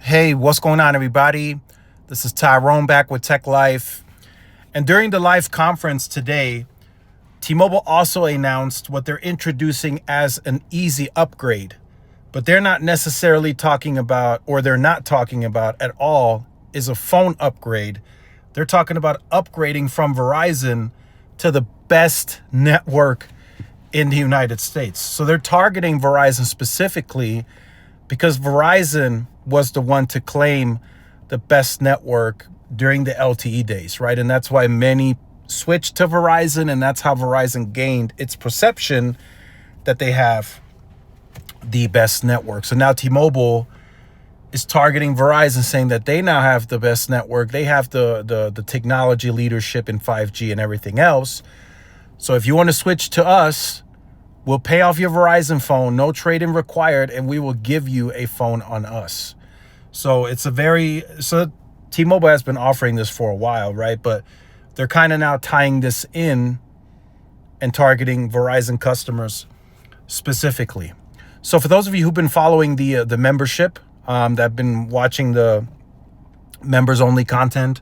Hey, what's going on, everybody? This is Tyrone back with Tech Life. And during the live conference today, T-Mobile also announced what they're introducing as an easy upgrade. But they're not necessarily talking about, or they're not talking about at all, is a phone upgrade. They're talking about upgrading from Verizon to the best network in the United States. So they're targeting Verizon specifically because Verizon was the one to claim the best network during the LTE days, right? And that's why many switched to Verizon, and that's how Verizon gained its perception that they have the best network. So now T-Mobile is targeting Verizon, saying that they now have the best network. They have the technology leadership in 5G and everything else. So if you want to switch to us, we'll pay off your Verizon phone, no trade-in required, and we will give you a phone on us. So so T-Mobile has been offering this for a while, right? But they're kind of now tying this in and targeting Verizon customers specifically. So for those of you who've been following the membership, that have been watching the members only content,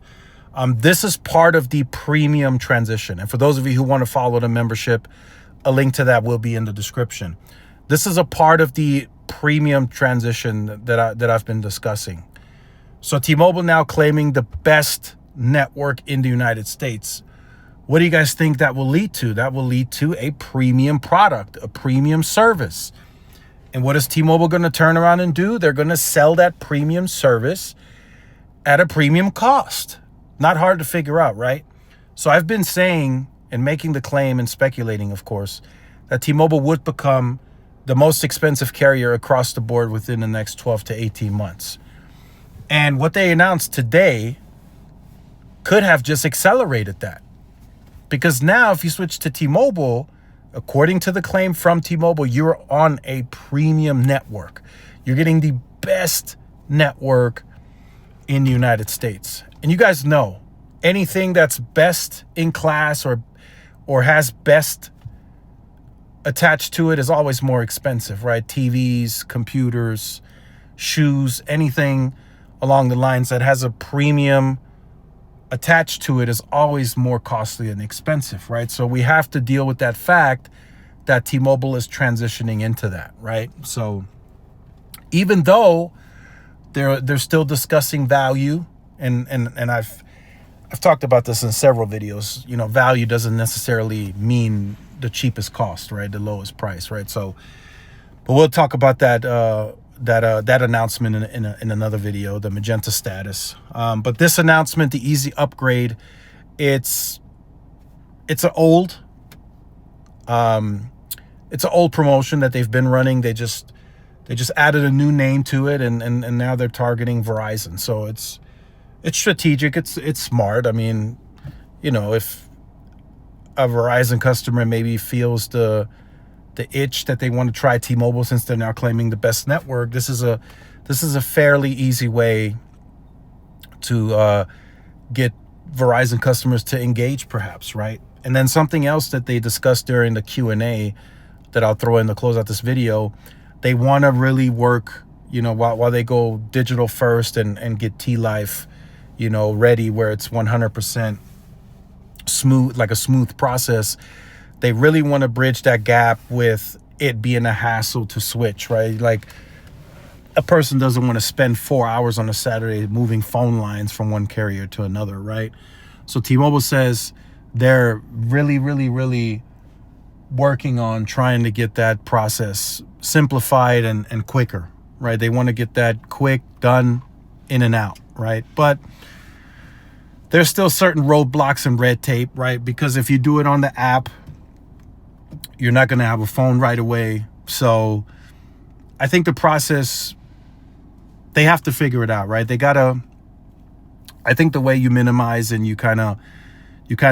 this is part of the premium transition. And for those of you who want to follow the membership, a link to that will be in the description. This is a part of the premium transition that I've been discussing. So T-Mobile now claiming the best network in the United States. What do you guys think that will lead to? That will lead to a premium product, a premium service. And what is T-Mobile going to turn around and do? They're going to sell that premium service at a premium cost. Not hard to figure out, right? So I've been saying and making the claim and speculating, of course, that T-Mobile would become the most expensive carrier across the board within the next 12 to 18 months. And what they announced today could have just accelerated that. Because now if you switch to T-Mobile, according to the claim from T-Mobile, you're on a premium network. You're getting the best network in the United States. And you guys know, anything that's best in class or has best attached to it is always more expensive, right? TVs, computers, shoes, anything along the lines that has a premium attached to it is always more costly and expensive, right? So we have to deal with that fact that T-Mobile is transitioning into that, right? So even though they're still discussing value, and I've talked about this in several videos, you know, value doesn't necessarily mean the cheapest cost, right? The lowest price, right? So, but we'll talk about that announcement in another video, the Magenta status. But this announcement, the easy upgrade, it's an old promotion that they've been running. They just added a new name to it, and now they're targeting Verizon. So it's strategic. It's smart. I mean, you know, if a Verizon customer maybe feels the itch that they want to try T-Mobile since they're now claiming the best network, this is a fairly easy way to get Verizon customers to engage, perhaps, right? And then something else that they discussed during the Q&A that I'll throw in to close out this video, they want to really work, you know, while they go digital first and get T-Life, you know, ready where it's 100% smooth, like a smooth process. They really want to bridge that gap with it being a hassle to switch, right? Like a person doesn't want to spend 4 hours on a Saturday moving phone lines from one carrier to another, right? So T-Mobile says they're really, really, really working on trying to get that process simplified and quicker, right? They want to get that quick, done, in and out, right? But there's still certain roadblocks and red tape, right? Because if you do it on the app, you're not going to have a phone right away. So I think the process, they have to figure it out, right? I think the way you minimize and you kind of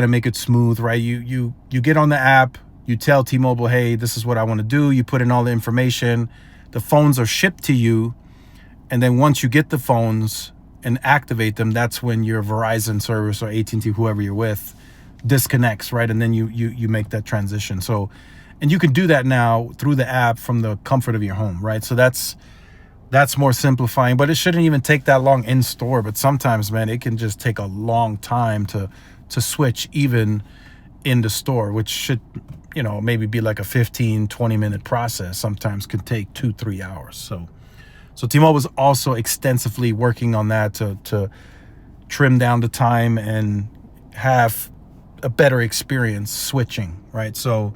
make it smooth, right? You get on the app, you tell T-Mobile, hey, this is what I want to do. You put in all the information. The phones are shipped to you. And then once you get the phones and activate them, that's when your Verizon service or AT&T, whoever you're with, disconnects, right? And then you make that transition. So, and you can do that now through the app from the comfort of your home, right? So that's That's more simplifying, but it shouldn't even take that long in store. But sometimes, man, it can just take a long time to switch even in the store, which should, maybe be like a 15-20 minute process. Sometimes could take 2-3 hours. So T-Mobile was also extensively working on that to trim down the time and have a better experience switching, right? So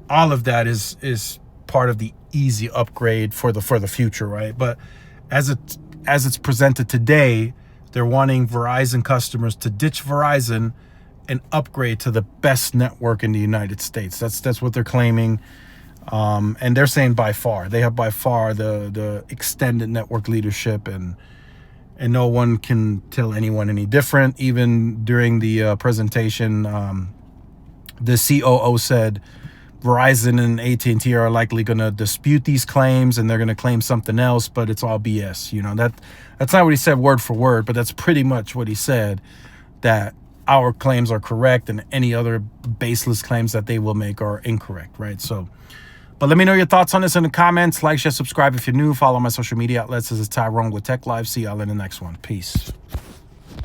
all of that is part of the easy upgrade for the future, right? But as it's presented today, they're wanting Verizon customers to ditch Verizon and upgrade to the best network in the United States. That's what they're claiming. And they're saying by far the extended network leadership, and no one can tell anyone any different. Even during the presentation, the COO said Verizon and AT&T are likely going to dispute these claims, and they're going to claim something else, but it's all BS. That's not what he said word for word, but that's pretty much what he said, that our claims are correct and any other baseless claims that they will make are incorrect, right? So, but let me know your thoughts on this in the comments. Like, share, subscribe if you're new. Follow my social media outlets. This is Tyrone with Tech Live. See y'all in the next one. Peace.